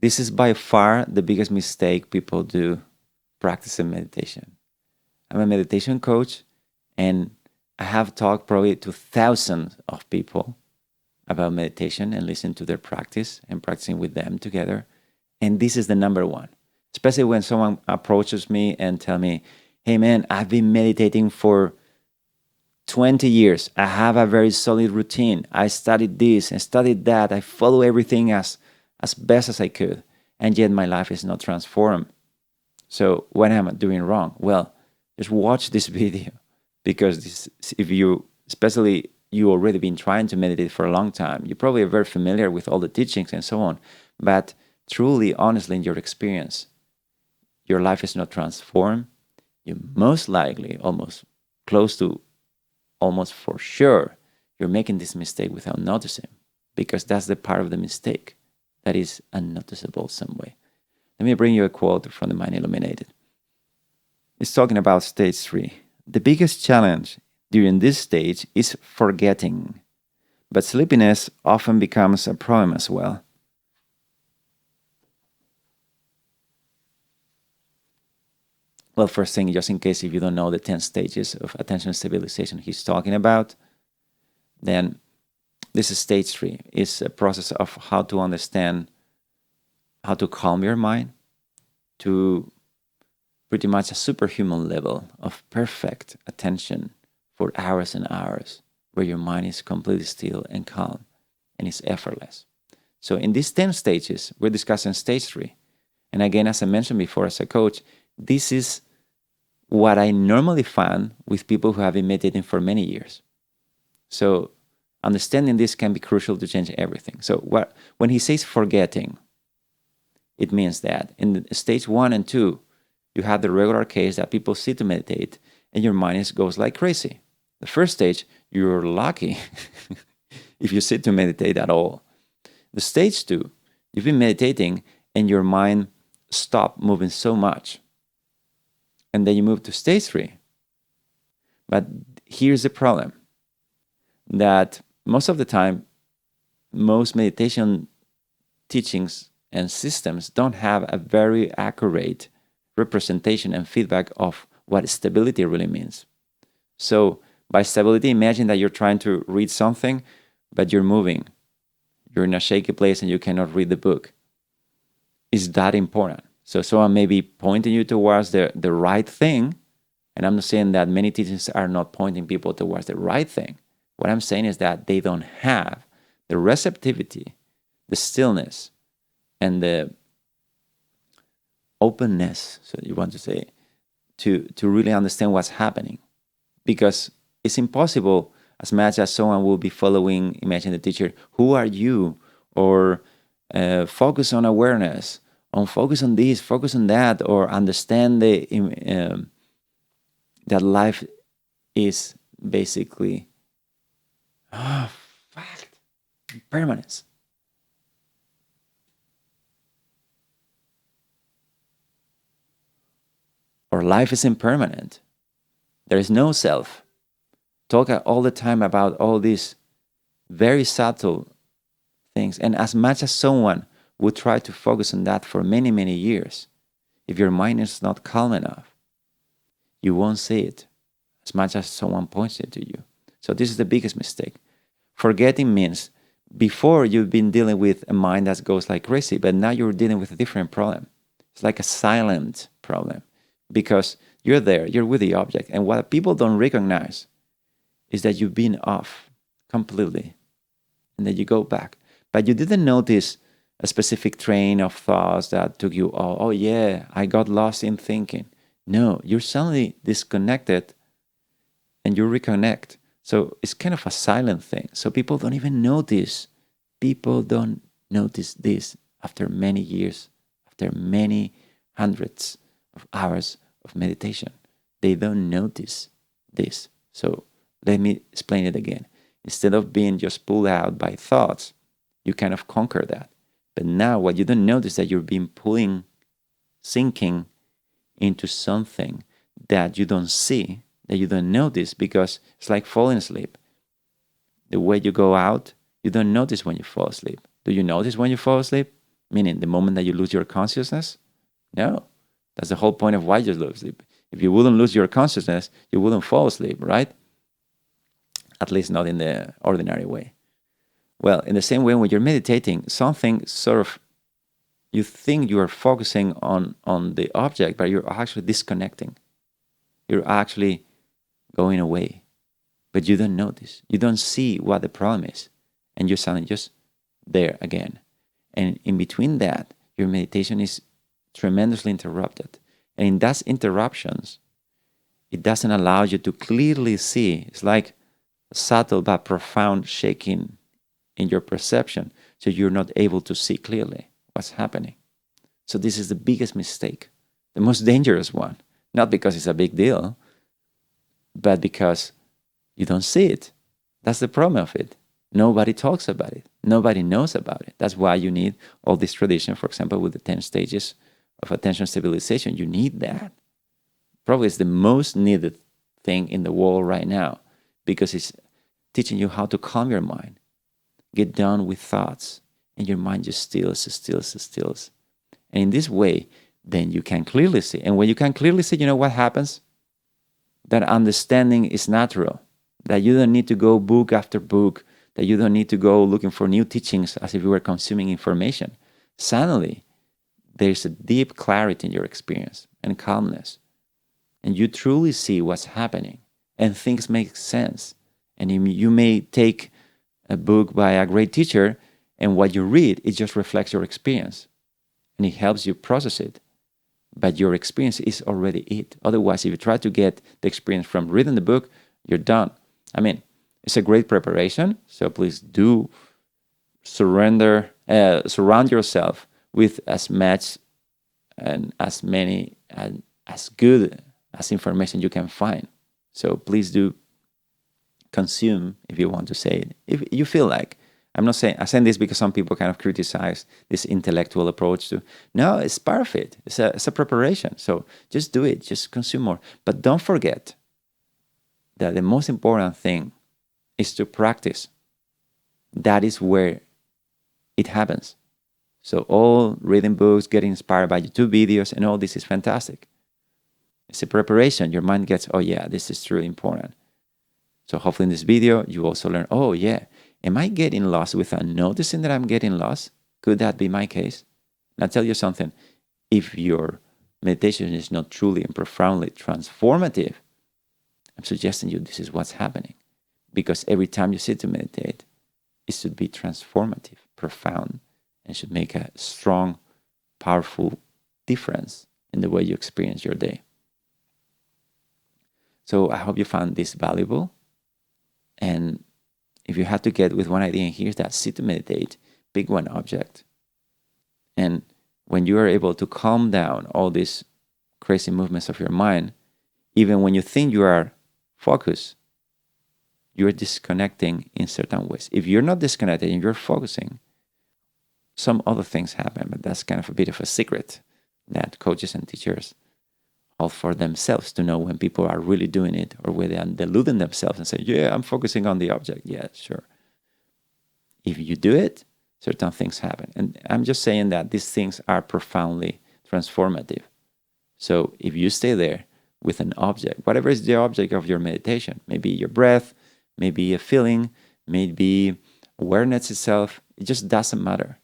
This is by far the biggest mistake people do practicing meditation. I'm a meditation coach, and I have talked probably to thousands of people about meditation and listened to their practice and practicing with them together. And this is the number one, especially when someone approaches me and tell me, hey man, I've been meditating for 20 years. I have a very solid routine. I studied this and studied that. I follow everything as best as I could. And yet my life is not transformed. So what am I doing wrong? Well, just watch this video, because if you, especially you already been trying to meditate for a long time, you probably are very familiar with all the teachings and so on. But truly, honestly, in your experience, your life is not transformed. You most likely, almost close to almost for sure, you're making this mistake without noticing, because that's the part of the mistake that is unnoticeable some way. Let me bring you a quote from the mind Illuminated. It's talking about stage 3. The biggest challenge during this stage is forgetting, but sleepiness often becomes a problem as well. Well, first thing, just in case if you don't know the 10 stages of attention stabilization he's talking about, then this is stage 3. It's a process of how to understand how to calm your mind to pretty much a superhuman level of perfect attention for hours and hours, where your mind is completely still and calm and it's effortless. So in these 10 stages, we're discussing stage 3. And again, as I mentioned before, as a coach, this is what I normally find with people who have been meditating for many years. So understanding this can be crucial to change everything. So when he says forgetting, it means that in stage 1 and 2, you have the regular case that people sit to meditate and your mind goes like crazy. The first stage, you're lucky if you sit to meditate at all. The stage 2, you've been meditating and your mind stopped moving so much. And then you move to stage 3. But here's the problem, that most of the time, most meditation teachings and systems don't have a very accurate representation and feedback of what stability really means. So by stability, imagine that you're trying to read something, but you're moving. You're in a shaky place and you cannot read the book. Is that important? So someone may be pointing you towards the right thing, and I'm not saying that many teachings are not pointing people towards the right thing. What I'm saying is that they don't have the receptivity, the stillness, and the openness, so you want to say, to really understand what's happening. Because it's impossible, as much as someone will be following, imagine the teacher, who are you? Or focus on awareness, on focus on this, focus on that, or understand that life is basically fact, impermanence. Or life is impermanent. There is no self. Talk all the time about all these very subtle things. And as much as someone would try to focus on that for many, many years, if your mind is not calm enough, you won't see it as much as someone points it to you. So this is the biggest mistake. Forgetting means before you've been dealing with a mind that goes like crazy, but now you're dealing with a different problem. It's like a silent problem, because you're there, you're with the object. And what people don't recognize is that you've been off completely, and then you go back. But you didn't notice a specific train of thoughts that took you, oh yeah, I got lost in thinking. No, you're suddenly disconnected and you reconnect. So it's kind of a silent thing. So people don't even notice. People don't notice this after many years, after many hundreds of hours of meditation. They don't notice this. So let me explain it again. Instead of being just pulled out by thoughts, you kind of conquer that. But now what you don't notice is that you're being sinking into something that you don't see, that you don't notice, because it's like falling asleep. The way you go out, you don't notice when you fall asleep. Do you notice when you fall asleep? Meaning the moment that you lose your consciousness? No. That's the whole point of why you lose sleep. If you wouldn't lose your consciousness, you wouldn't fall asleep, right? At least not in the ordinary way. Well, in the same way, when you're meditating, something sort of, you think you are focusing on the object, but you're actually disconnecting. You're actually going away. But you don't notice. You don't see what the problem is. And you're suddenly just there again. And in between that, your meditation is tremendously interrupted. And in those interruptions, it doesn't allow you to clearly see. It's like a subtle but profound shaking in your perception. So you're not able to see clearly what's happening. So this is the biggest mistake, the most dangerous one. Not because it's a big deal, but because you don't see it. That's the problem of it. Nobody talks about it. Nobody knows about it. That's why you need all this tradition, for example, with the 10 stages of attention stabilization. You need that. Probably it's the most needed thing in the world right now, because it's teaching you how to calm your mind, get done with thoughts, and your mind just stills. And in this way, then you can clearly see. And when you can clearly see, you know what happens? That understanding is natural, that you don't need to go book after book, that you don't need to go looking for new teachings as if you were consuming information. Suddenly, there's a deep clarity in your experience and calmness. And you truly see what's happening, and things make sense. And you may take a book by a great teacher, and what you read, it just reflects your experience. And it helps you process it. But your experience is already it. Otherwise, if you try to get the experience from reading the book, you're done. I mean, it's a great preparation. So please do surround yourself with as much and as many and as good as information you can find. So please do consume, if you want to say it, if you feel like. I'm saying this because some people kind of criticize this intellectual approach to, no, it's part of it. It's a preparation. So just do it, just consume more. But don't forget that the most important thing is to practice. That is where it happens. So all reading books, getting inspired by YouTube videos, and all this is fantastic. It's a preparation. Your mind gets, oh yeah, this is truly important. So hopefully in this video, you also learn, oh yeah, am I getting lost without noticing that I'm getting lost? Could that be my case? And I'll tell you something. If your meditation is not truly and profoundly transformative, I'm suggesting you this is what's happening. Because every time you sit to meditate, it should be transformative, profound, and should make a strong, powerful difference in the way you experience your day. So I hope you found this valuable. And if you have to get with one idea, here's that: sit to meditate, pick one object. And when you are able to calm down all these crazy movements of your mind, even when you think you are focused, you are disconnecting in certain ways. If you're not disconnected and you're focusing, some other things happen, but that's kind of a bit of a secret that coaches and teachers hold for themselves to know when people are really doing it, or whether they're deluding themselves and say, yeah, I'm focusing on the object. Yeah, sure. If you do it, certain things happen. And I'm just saying that these things are profoundly transformative. So if you stay there with an object, whatever is the object of your meditation, maybe your breath, maybe a feeling, maybe awareness itself, it just doesn't matter.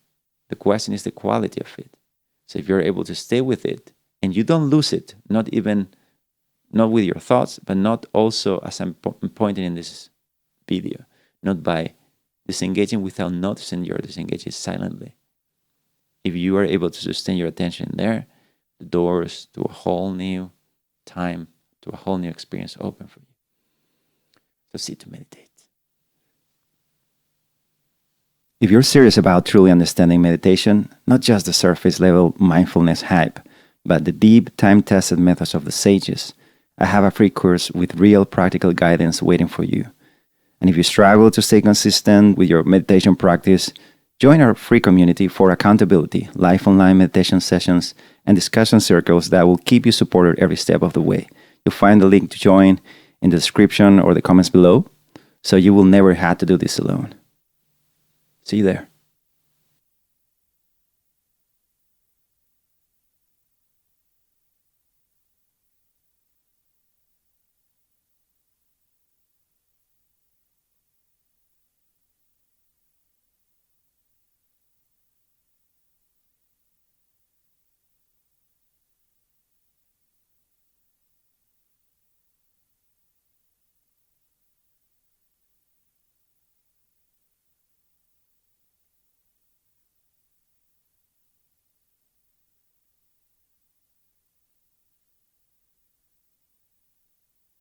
The question is the quality of it. So if you're able to stay with it and you don't lose it, not with your thoughts, but not also, as I'm pointing in this video, not by disengaging without noticing you're disengaging silently. If you are able to sustain your attention there, the doors to a whole new time, to a whole new experience open for you. So sit to meditate. If you're serious about truly understanding meditation, not just the surface level mindfulness hype, but the deep, time-tested methods of the sages, I have a free course with real practical guidance waiting for you. And if you struggle to stay consistent with your meditation practice, join our free community for accountability, live online meditation sessions, and discussion circles that will keep you supported every step of the way. You'll find the link to join in the description or the comments below, so you will never have to do this alone. See you there.